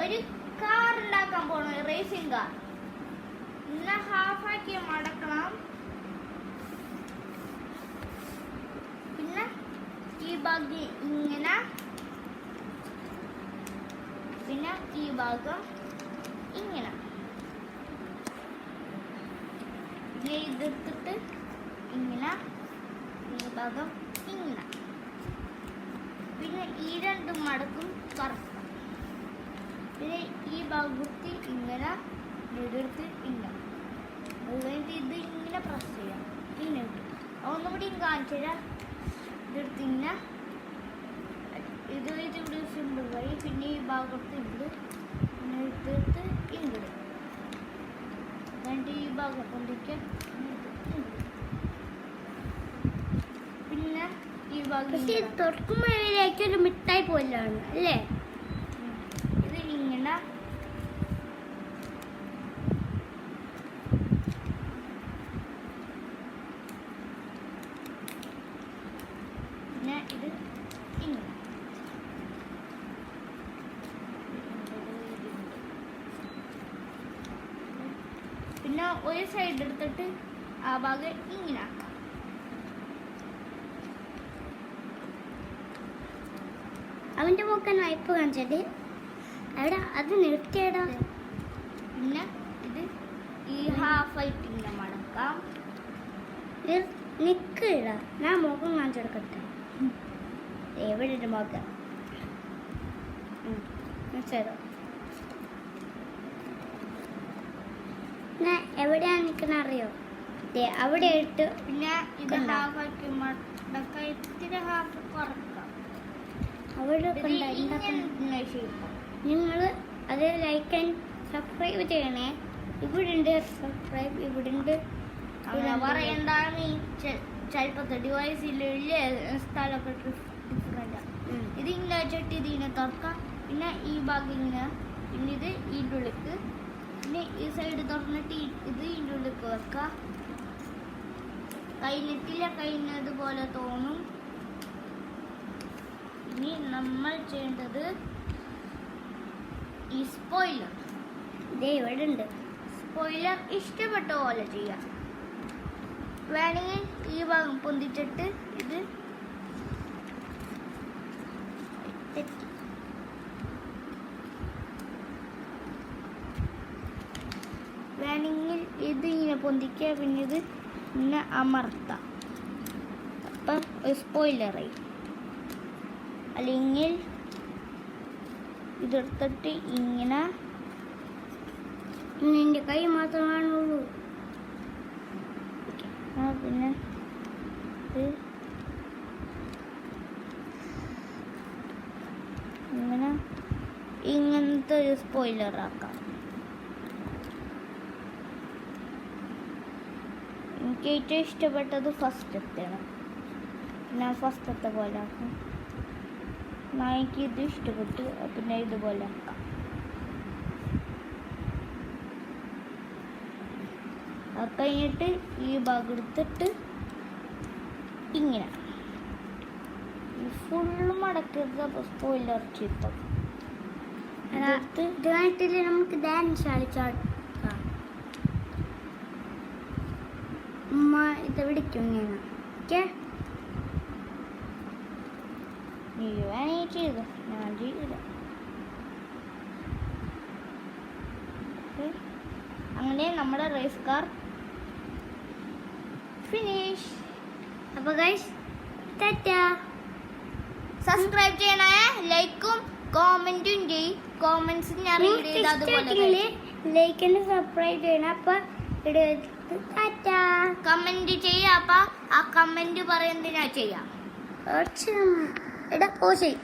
ഒരു കാർ ഉണ്ടാക്കാൻ പോണു, റേസിംഗ് കാർ. ഇന്ന് ഹാഫാക്കി മടക്കണം. പിന്നെ ഈ ഭാഗം ഇങ്ങനെ, പിന്നെ ഈ ഭാഗം ഇങ്ങനെ. പിന്നെ ഇതെടുത്തിട്ട് ഇങ്ങനെ, ഈ ഭാഗം ഇങ്ങനെ. പിന്നെ ഈ രണ്ടും മടക്കും കറക്കാം. പിന്നെ ഈ ഭാഗത്ത് ഇങ്ങനെ ഇതെടുത്ത് ഇങ്ങനെ. അത് കഴിഞ്ഞിട്ട് ഇത് ഇങ്ങനെ പ്രസ് ചെയ്യാം. ഇങ്ങനെ കിട്ടും. ഒന്നുകൂടി കാണിച്ചു തരാം. ഇതെടുത്ത് ഇങ്ങനെ ഇത് ഇവിടെ സിമ്പിളായി. പിന്നെ ഈ ഭാഗത്ത് ഇത് പിന്നെ ഇതെടുത്ത് ഇങ്ങോട്ട്. എന്നിട്ട് ഈ ഭാഗം കൊണ്ടിരിക്കാൻ. പിന്നെ ഈ ഭാഗം തുറക്കുമ്പോഴേക്കും ഒരു മിഠായി പോലാണ് അല്ലേ? ഇത് ഇങ്ങനെ പിന്നെ ഇത് ഇങ്ങനെ. പിന്നെ ഒരു സൈഡ് എടുത്തിട്ട് ആ ഭാഗം ഇങ്ങനെ ആക്കാം. അവന്റെ മോക്കാൻ വായ്പ കാണിച്ചത് അവിടെ അത് നിർത്തിയടാ. പിന്നെ ഇത് ഈ ഹാഫായിട്ട് ഇങ്ങനെ മടക്കാം. നിക്കടാ, ഞാൻ മുഖം കാണിച്ചെടുക്കട്ടെ. എവിടെ ഒരു മുഖം ഞാൻ എവിടെയാണ് നിൽക്കുന്ന അറിയോ? അവിടെ ഇട്ട്. പിന്നെ ഇത് ഹാഫാക്കി മടക്കാം. ഇത്തിരി ഹാഫ് കുറക്കാം. അവിടെ ഷേപ്പ്. നിങ്ങൾ അത് ലൈക്ക് ആൻഡ് സബ്സ്ക്രൈബ് ചെയ്യണേ. ഇവിടെ ഉണ്ട് സബ്സ്ക്രൈബ്, ഇവിടെ ഉണ്ട്. പറയണ്ടാണ് ചിലപ്പോ ഡിവൈസിൽ സ്ഥലമൊക്കെ ഡിഫറെന്റ്. ഇത് ഇങ്ങനെ വെച്ചിട്ട് ഇതിനെ തുറക്കാം. പിന്നെ ഈ ഭാഗം ഇങ്ങനെ. പിന്നെ ഇത് ഇതിൻ്റെ ഉള്ളിലേക്ക്. പിന്നെ ഈ സൈഡ് തുറന്നിട്ട് ഇത് ഇതിൻ്റെ ഉള്ളിലേക്ക് വെക്കാം. കഴിഞ്ഞിട്ടില്ല, കഴിഞ്ഞതുപോലെ തോന്നും. ഇനി നമ്മൾ ചെയ്യേണ്ടത് ഈ സ്പോയിലർ. ഇതേ ഇവിടെ ഉണ്ട്. സ്പോയിലർ ഇഷ്ടപ്പെട്ട പോലെ ചെയ്യാം. വേണമെങ്കിൽ ഈ ഭാഗം പൊന്തിച്ചിട്ട് ഇത് വേണമെങ്കിൽ ഇത് ഇങ്ങനെ പൊന്തിക്കുക. പിന്നെ ഇത് ഇങ്ങനെ അമർത്താം. അപ്പം ഒരു സ്പോയിലറായി. അല്ലെങ്കിൽ ഇതെടുത്തിട്ട് ഇങ്ങനെ. നിന്റെ കൈ മാത്രമാണുള്ളൂ. പിന്നെ ഇങ്ങനെ ഇങ്ങനത്തെ ഒരു സ്പോയിലർ ആക്കാം. എനിക്ക് ഏറ്റവും ഇഷ്ടപ്പെട്ടത് ഫസ്റ്റത്തെയാണ്. ഞാൻ ഫസ്റ്റത്തെ പോലെ ആക്കും. എനിക്ക് ഇത് ഇഷ്ടപ്പെട്ടു. പിന്നെ ഇതുപോലെ ആക്കാം. അത് കഴിഞ്ഞിട്ട് ഈ ഭാഗം എടുത്തിട്ട് ഇങ്ങനെ ഫുള്ള് മടക്കരുത്. അപ്പോൾ സ്പോയിലർ ചിത്രം ഇതായിട്ടില്ല. നമുക്ക് ഡാൻസ് കളിച്ചാൽ ഉമ്മ ഇത് വിളിക്കും ഇങ്ങനെ. ഓക്കെ, നീ വേണമെങ്കിൽ ചെയ്തോ, ഞാൻ ചെയ്തില്ല. അങ്ങനെ നമ്മുടെ റേസ് കാർ ഫിനിഷ്. അപ്പോൾ ഗൈസ് ടാറ്റാ. സബ്സ്ക്രൈബ് ചെയ്യണേ, ലൈക്കും കോമെന്റും ചെയ്യും. കോമെന്റ്സ് ഞാൻ റീഡ് ചെയ്ത് അതുപോലെ ലൈക്ക് ആൻഡ് സബ്സ്ക്രൈബ് ചെയ്യണം. അപ്പോൾ ടാറ്റാ കമന്റ് ചെയ്യാം. അപ്പം ആ കമന്റ് പറയുന്നത് ഞാൻ ചെയ്യാം. എടാ ഓ ശരി.